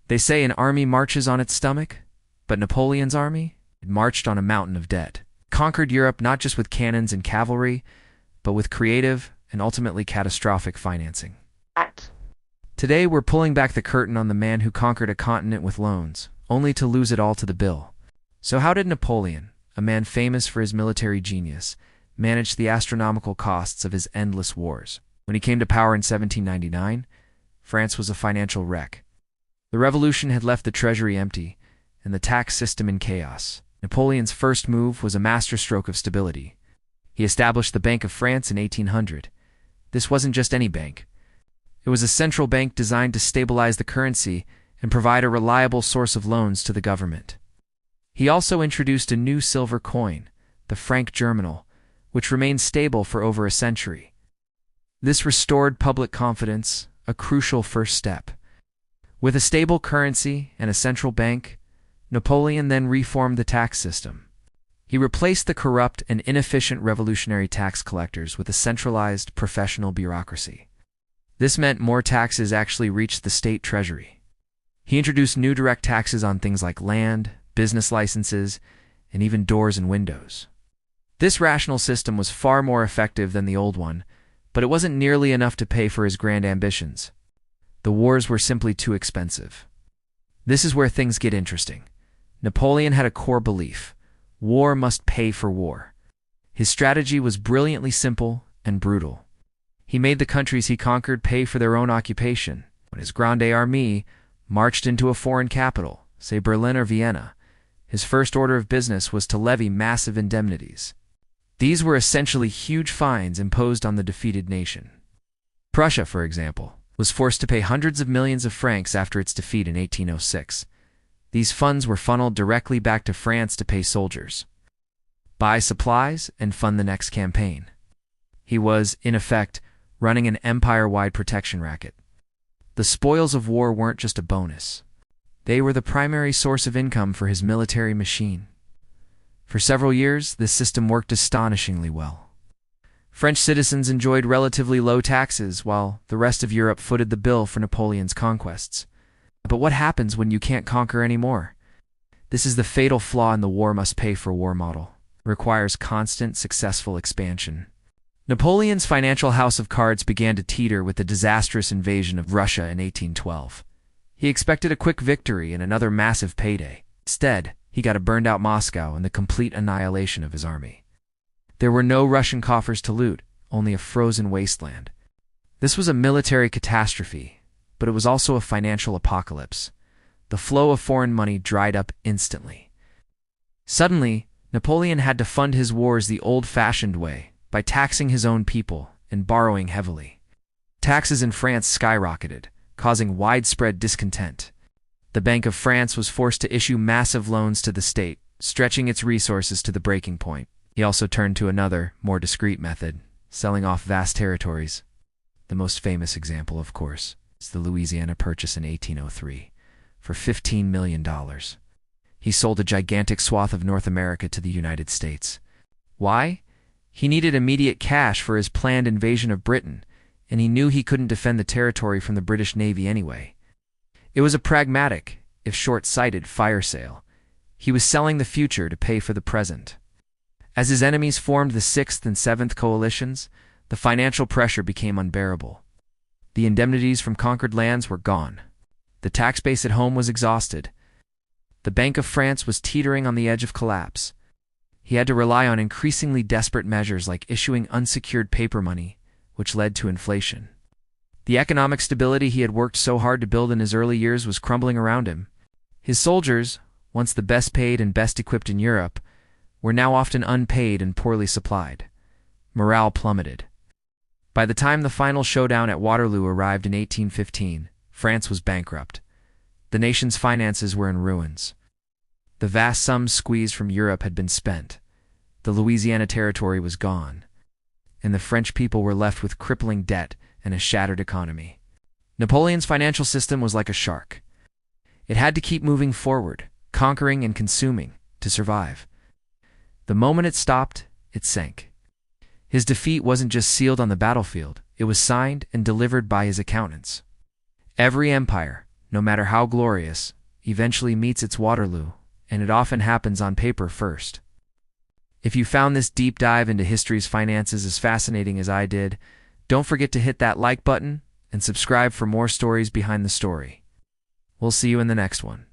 They say an army marches on its stomach, but Napoleon's army, it marched on a mountain of debt. Conquered Europe not just with cannons and cavalry, but with creative and ultimately catastrophic financing. Today we're pulling back the curtain on the man who conquered a continent with loans, only to lose it all to the bill. So how did Napoleon, a man famous for his military genius, manage the astronomical costs of his endless wars? When he came to power in 1799, France was a financial wreck. The revolution had left the treasury empty and the tax system in chaos. Napoleon's first move was a masterstroke of stability. He established the Bank of France in 1800. This wasn't just any bank. It was a central bank designed to stabilize the currency and provide a reliable source of loans to the government. He also introduced a new silver coin, the franc germinal, which remained stable for over a century. This restored public confidence, a crucial first step. With a stable currency and a central bank, Napoleon then reformed the tax system. He replaced the corrupt and inefficient revolutionary tax collectors with a centralized, professional bureaucracy. This meant more taxes actually reached the state treasury. He introduced new direct taxes on things like land, business licenses, and even doors and windows. This rational system was far more effective than the old one, but it wasn't nearly enough to pay for his grand ambitions. The wars were simply too expensive. This is where things get interesting. Napoleon had a core belief: war must pay for war. His strategy was brilliantly simple and brutal. He made the countries he conquered pay for their own occupation. When his Grande Armée marched into a foreign capital, say Berlin or Vienna, his first order of business was to levy massive indemnities. These were essentially huge fines imposed on the defeated nation. Prussia, for example, was forced to pay hundreds of millions of francs after its defeat in 1806. These funds were funneled directly back to France to pay soldiers, buy supplies, and fund the next campaign. He was, in effect, running an empire-wide protection racket. The spoils of war weren't just a bonus. They were the primary source of income for his military machine. For several years, this system worked astonishingly well. French citizens enjoyed relatively low taxes, while the rest of Europe footed the bill for Napoleon's conquests. But what happens when you can't conquer anymore? This is the fatal flaw in the war must pay for war model. It requires constant, successful expansion. Napoleon's financial house of cards began to teeter with the disastrous invasion of Russia in 1812. He expected a quick victory and another massive payday. Instead, he got a burned-out Moscow and the complete annihilation of his army. There were no Russian coffers to loot, only a frozen wasteland. This was a military catastrophe, but it was also a financial apocalypse. The flow of foreign money dried up instantly. Suddenly, Napoleon had to fund his wars the old-fashioned way, by taxing his own people and borrowing heavily. Taxes in France skyrocketed, causing widespread discontent. The Bank of France was forced to issue massive loans to the state, stretching its resources to the breaking point. He also turned to another, more discreet method, selling off vast territories. The most famous example, of course, is the Louisiana Purchase in 1803, for $15 million. He sold a gigantic swath of North America to the United States. Why? He needed immediate cash for his planned invasion of Britain, and he knew he couldn't defend the territory from the British Navy anyway. It was a pragmatic, if short-sighted, fire sale. He was selling the future to pay for the present. As his enemies formed the 6th and 7th coalitions, the financial pressure became unbearable. The indemnities from conquered lands were gone. The tax base at home was exhausted. The Bank of France was teetering on the edge of collapse. He had to rely on increasingly desperate measures like issuing unsecured paper money, which led to inflation. The economic stability he had worked so hard to build in his early years was crumbling around him. His soldiers, once the best paid and best equipped in Europe, were now often unpaid and poorly supplied. Morale plummeted. By the time the final showdown at Waterloo arrived in 1815, France was bankrupt. The nation's finances were in ruins. The vast sums squeezed from Europe had been spent. The Louisiana Territory was gone, and the French people were left with crippling debt and a shattered economy. Napoleon's financial system was like a shark. It had to keep moving forward, conquering and consuming, to survive. The moment it stopped, it sank. His defeat wasn't just sealed on the battlefield, it was signed and delivered by his accountants. Every empire, no matter how glorious, eventually meets its Waterloo, and it often happens on paper first. If you found this deep dive into history's finances as fascinating as I did, don't forget to hit that like button and subscribe for more stories behind the story. We'll see you in the next one.